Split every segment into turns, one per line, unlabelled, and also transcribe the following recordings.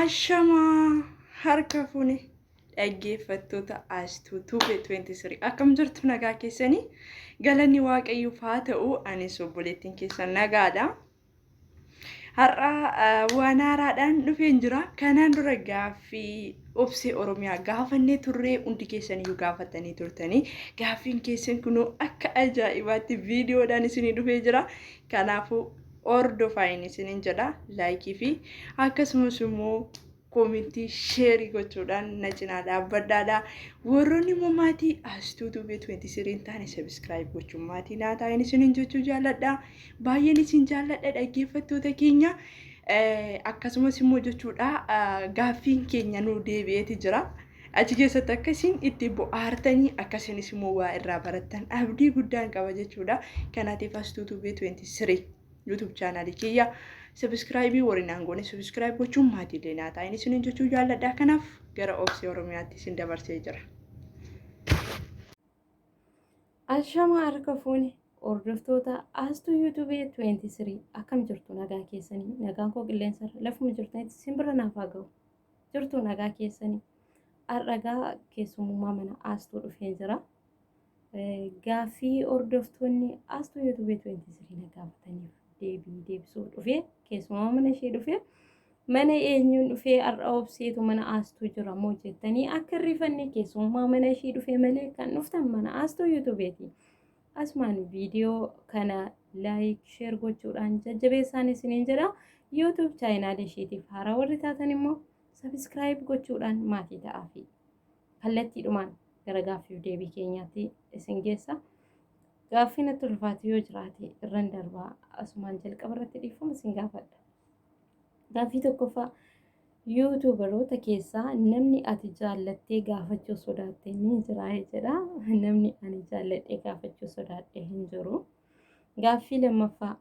Ashamaa harka fuuni dhaggeeffattoota aastuu tuube 23 akkam jirtu nagaa keessanii galanni waaqayyoof haa ta'u anis obboleettiin keessan nagaadha. Har'a waan haaraadhaan dhufeen jira. Kanaan dura gaaffii obsee Oromiyaa gaafannee turree hundi keessaniyyuu gaafatanii turtanii gaaffiin keessan kunoo akka ajaa'ibaatti viidiyoodhaan isinii dhufee jira. Kanaafuu ordofaa isiniin jedha laayikii fi akkasumas immoo koomentii sheerii gochuudhaan na cinaa dhaabbadhaadha. Warroonni immoo maatii aastuu tuubee 23 taane sabiskiraayib gochuun maatii naa taa'een isiniin jechuu jaalladha. Baay'een isin jaalladha dhaggeeffattoota keenya. Akkasumas immoo jechuudha gaaffiin keenya nuu deebi'eeti jira. Achi keessatti akkasiin itti bohaartanii akkasumas immoo waa irraa barattan abdii guddaan qaba jechuudha. Kanaatiif aastuu tuubee 23 YouTube chaanaalii kiyya sabiskiraayibii warreen aangoon sabiskiraayib gochuun maatiilee naa taa'een isiniin jechuu jaalladha. Kanaaf gara obsee Oromiyaatti isin dabarsee jira.
Ashamaa harka fuuni hordoftoota aastuu YouTube 23 akkam jirtu nagaa keessanii nagaan koo qilleensarra lafuma jirtanitti simbira naaf haa ga'u jirtu nagaa keessanii har'agaa keessummaa mana aastuu dhufee jira. Gaaffii hordoftoonni aastuu YouTube 23 na gaafataniif deebisuu dhufee keessummaa mana ishee dhufee mana eenyuun dhufee har'a obseetu mana aastuu jira moo jettanii akka rifanne keessummaa mana ishee dhufee malee kan dhuftan mana aastuu YouTubeeti. Asumaan viidiyoo kana laayik sheer gochuudhaan jajjabeessaan isiniin jedha. YouTube chaayinaala isheetiif haaraa warri taatan immoo sabiskiraayib gochuudhaan maatii ta'aa fi kallattiidhumaan gara gaaffiif deebii keenyaatti isin geessa. Gaaffii natti ulfaatu yoo jiraate irran darbaa asumaan jalqaba irratti dhiifama isin gaafadha. Gaaffii tokkoffaa yuutuubaroota keessaa namni ati jaallattee gaafachuu sodaatte ni jira jedha. Namni ani jaalladhee gaafachuu sodaadhe hin jiru. Gaaffii lammaffaa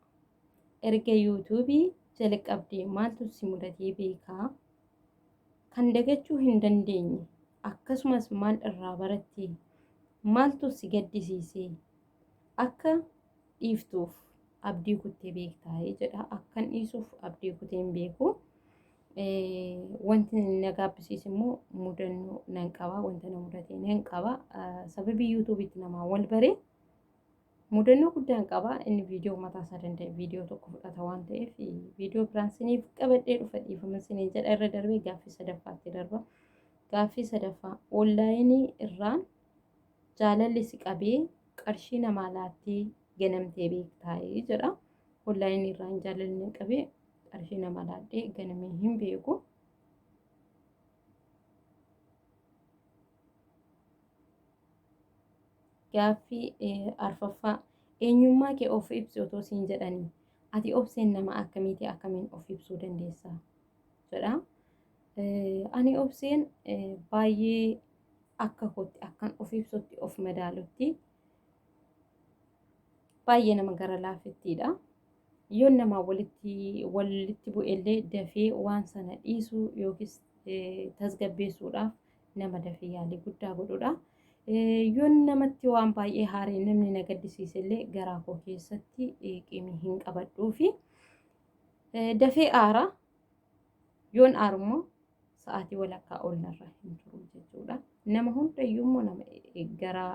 erga yuutuubii jalqabdee maaltu si mudatee beekaa? Kan dagachuu hin dandeenye akkasumas maal irraa barattee? Maaltu si gaddisiisee? Akka dhiiftuuf abdii kuttee beektaa jedha. Akkan dhiisuuf abdii kuttee hin beeku. Wanti na gaabbisiis immoo mudannoo nan qaba. Wanta na mudatee nan qaba. Sababii yuutuubiitti namaa wal baree mudannoo guddaan qaba. Inni viidiyoo mataa isaa danda'e viidiyoo tokko fudhata waan ta'eef viidiyoo biraan siniif qabadhee dhufa dhiifama siniin jedha irra darbee gaaffii sadaffaatti darba. Gaaffii sadaffaa onlaayinii irraan jaalalli si qabee qarshii namaa laattee ganamtee beektaa jedha. Onlaayinii irraan jaalalli qabee qarshii namaa laattee ganamee hin beeku. Gaaffii arfaffaa eenyummaa kee of ibsi otoo siin jedhanii ati obseen nama akkamiiti akkamiin of ibsuu dandeessaa jedha. Ani obseen baay'ee akka kootti akkan of ibsutti of madaalutti baay'ee nama gara laafettiidha. Yoo nama walitti bu'ellee dafee waan sana dhiisuu yookiis tasgabbeessuudhaaf nama dafee yaalii guddaa godhudha. Yoo namatti waan baay'ee haaree namni na gaddisiisellee garaa koo keessatti qimii hin qabadhuu fi dafee aara. Yoon aarummoo sa'aatii walakkaa ol narra hin turu jechuudha. Nama hundayyuu immoo nama gara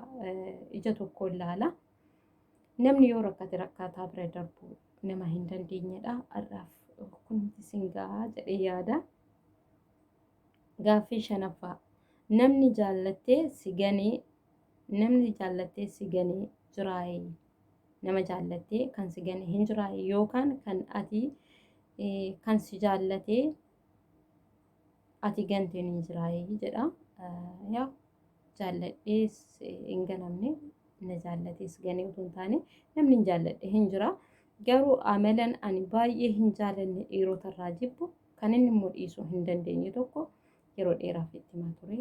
ija tokko ilaala. Namni yoo rakkate rakkaataa bira darbu nama hin dandeenyedha. Har'aaf kunti singaa jedhee yaada. Gaaffii shanaffaa namni jaallattee si ganee jiraayee nama jaallattee kan si gane hin jiraayee yookaan kan ati kan si jaallatee ati gante ni jiraayee jedha. Yaa jaalladhees hin ganamne na jaallatees ganee utuu hin taane namni hin jaalladhe hin jira. Garuu amalan ani baay'ee hin jaalanne dhiirota irraa jibbu kan inni immoo dhiisuu hin dandeenye tokko yeroo dheeraaf itti himaa ture.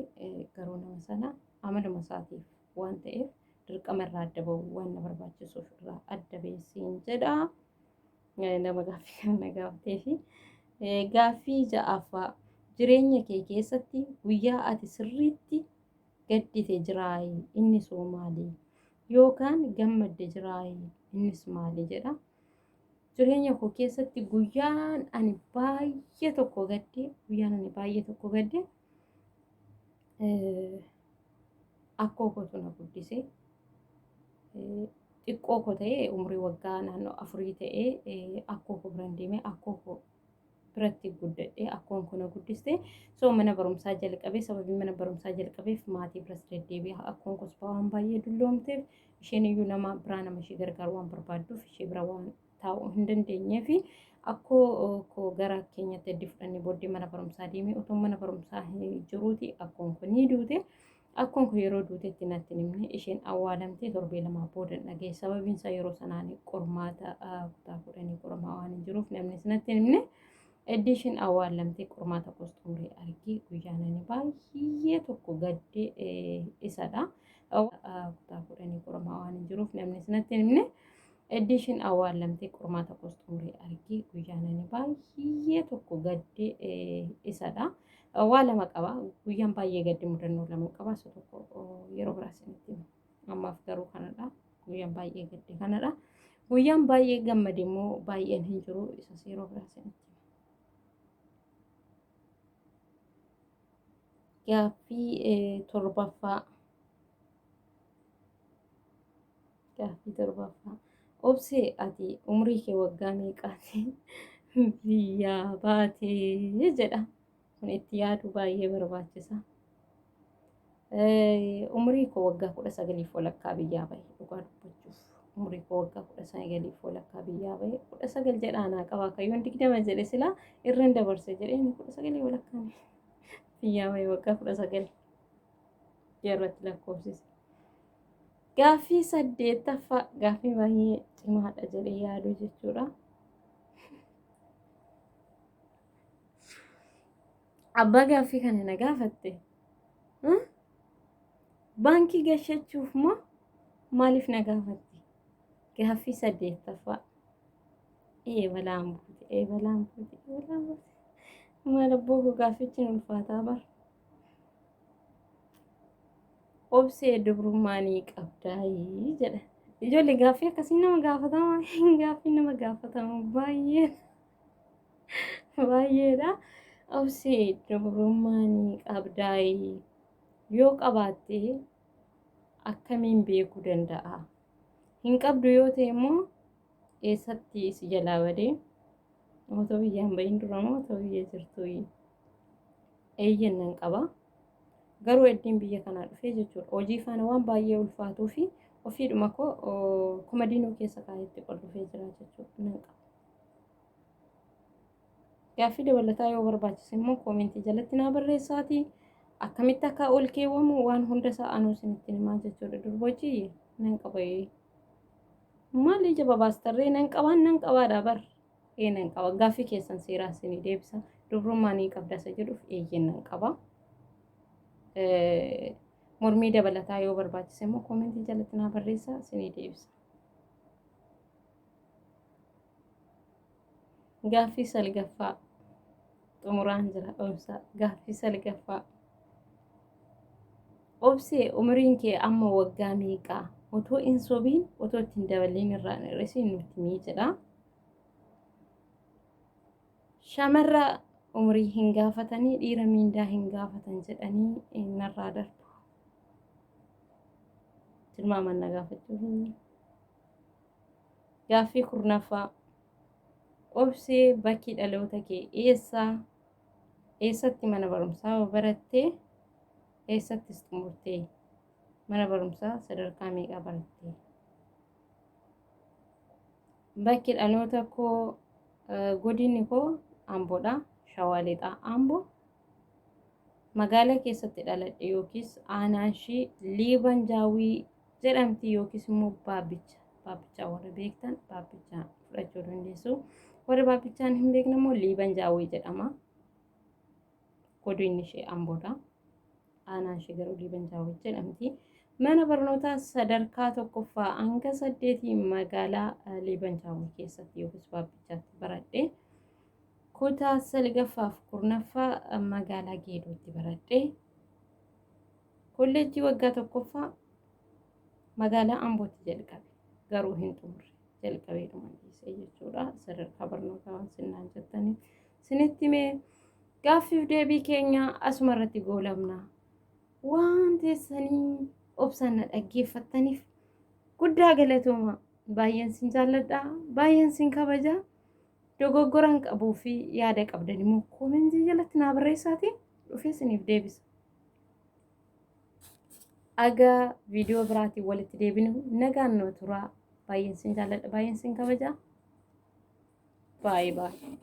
Garuu nama sana amaluma isaatiif waan ta'eef dirqama irraa adda bahu waan na barbaachisuuf irraa adda beessiin jedha. Nama gaaffii kana na gaafatee fi gaaffii ja'affaa jireenya kee keessatti guyyaa ati sirriitti gaddite jiraayee inni soo maali? Yookaan gammadde jiraayee innis maali jedha. jireenya koo keessatti guyyaan ani baay'ee tokko gadde akkoo kootu na guddise. Xiqqoo koo ta'ee umrii waggaa naannoo 4 ta'ee akkoo koo biraan deemee akkoo koo biratti guddadhee akkoon kun na guddiste. So mana barumsaa jalqabee sababii mana barumsaa jalqabeef maatii biras deddeebi'ee akkoon koos waan baay'ee dulloomteef isheen iyyuu nama biraa nama ishee gargaaru waan barbaadduuf ishee bira waan taa'uu hin dandeenyeef akkoo koo gara keenyatti addi fudhannee booddee mana barumsaa deemee otoo mana barumsaa jiruuti akkoon kun ni duute. Akkoon kun yeroo duutetti natti himne isheen awwaalamtee torbee lamaa booda dhagee sababiin isaa yeroo sanaan qormaata kutaa 10 qormaa waan hin jiruuf namni natti himne eddiishin awwaalamtee qormaata koostumrii argee guyyaan ani baay'ee tokko gadde isadha. Kutaa 10 qormaa waan hin jiruuf namni natti himne eddiishin awwaalamtee qormaata koostumrii argee guyyaan ani baay'ee tokko gadde isadha. Awwaalama qaba guyyaan baay'ee gaddi mudannoo lama qaba so tokko yeroo biraasinitti ammaaf garuu kanadha guyyaan baay'ee gaddi kanadha guyyaan baay'ee gammade immoo baay'een hin jiru isas yeroo biraasinitti gaaffii torbaffaa obsee ati umrii kee waggaa meeqaati biyyaa baatee jedha. Kun itti yaadu baay'ee barbaachisa. Umrii koo waggaa 19 walakkaa biyyaa bahe dhugaa dubbachuuf umrii koo waggaa 19 walakkaa biyyaa bahe 19 jedhaanaa qaba kayyoon 20 jedhe sila irraan dabarse jedhee 19 walakkaa biyyaa bahe waggaa 19 yerratti lakkoofsise. Gaaffii 8ffaa gaaffii baay'ee cimaadha jedhee yaadu jechuudha. Abbaa gaaffii kana na gaafatte baankii gashachuuf moo maaliif na gaafatte? Gaaffii 8ffaa balaan buute maal abboo koo gaaffichi ulfaataa bara. Obsee durbumaa ni qabdaayii jedha. Ijoollee gaaffii akkasii nama gaafatama gaaffii nama gaafatama baay'eedha. Obsee durbumaa ni qabdaayii yoo qabaatte akkamiin beekuu danda'a? Hin qabdu yoo ta'e immoo eessatti si jalaa badee otoo biyyaan bahin dura moo otoo biyya jirtuu eeyyannan qaba. Garuu eddiin biyya kanaa dhufee jechuudha. Hojii faana waan baay'ee ulfaatuu fi ofiidhuma koo komodinoo keessa kaayetti qolofee jira jechuudha. Nan qaba. Gaaffii dabalataa yoo barbaachise immoo koomentii jalatti naa barreessaatii akkamitti akka ol keewwamu waan hunda isaa anuu isinitti himaa jechuudha. Durbochi nan qaba maali jaba baastarree nan qabaadha bar nan qaba. Gaaffii keessan seeraa isinii deebisa. Durbumaa ni qabda isa jedhuuf nan qaba. Mormii dabalataa yoo barbaachise immoo koomentii jalatti naa barreessaa isinii deebisa. Gaaffii 9ffaa xumuraan jira obsa. Gaaffii 9ffaa obsee umriin kee amma waggaa meeqaa? Otoo hin sobiin otoo ittiin daballeen irraan hir'isiin nutti himi jedha. Shamarra umrii hin gaafatanii dhiira miindaa hin gaafatan jedhanii narraa darbu. Tilmaaman na gaafachuu hin. Gaaffii 10ffaa obsee bakki dhaloota kee eessatti mana barumsaa barattee eessattis xumurtee mana barumsaa sadarkaa meeqaa barattee? Bakki dhaloota koo godinni koo Amboodha. Shawaa Lixaa Amboo. Magaalaa keessatti dhaladhe yookiis aanaan ishii Liiban Jaawii jedhamti yookiis immoo Baabichaa warra beektan Baabichaa fudhachuu dandeessu. Warra Baabichaan hin beekne immoo Liiban Jaawii jedhama. Godinni ishee Amboodha. Aanaan ishee garuu Liiban Jaawii jedhamti. Mana barnootaa sadarkaa 1ffaa hanga 8 magaalaa Liiban Jaawii keessatti yookiis Baabichaatti baradhe. Kutaa 9ffaa fi 10ffaa magaalaa Geedootti baradhe. Kolleejjii waggaa 1ffaa magaalaa Ambootti jalqabe garuu hin xumurre jalqabeedhuma dhiisee jechuudha. Sadarkaa barnootaa waan sinnaan jettaniif sinitti mee gaaffiif deebii keenya asuma irratti goolabna. Waan teessanii obsaan na dhaggeeffattaniif guddaa galatooma. Baay'een sin jaalladha, baay'een sin kabaja. Dogoggoran qabuu fi yaada qabdan immoo koomentii jalatti naa barreessaatii dhufee siniif deebisa. Aga viidiyoo biraatiin walitti deebinu nagaan noo turaa. Baay'een sin jaalladha, baay'een sin kabaja. Baay'ee baay'ee.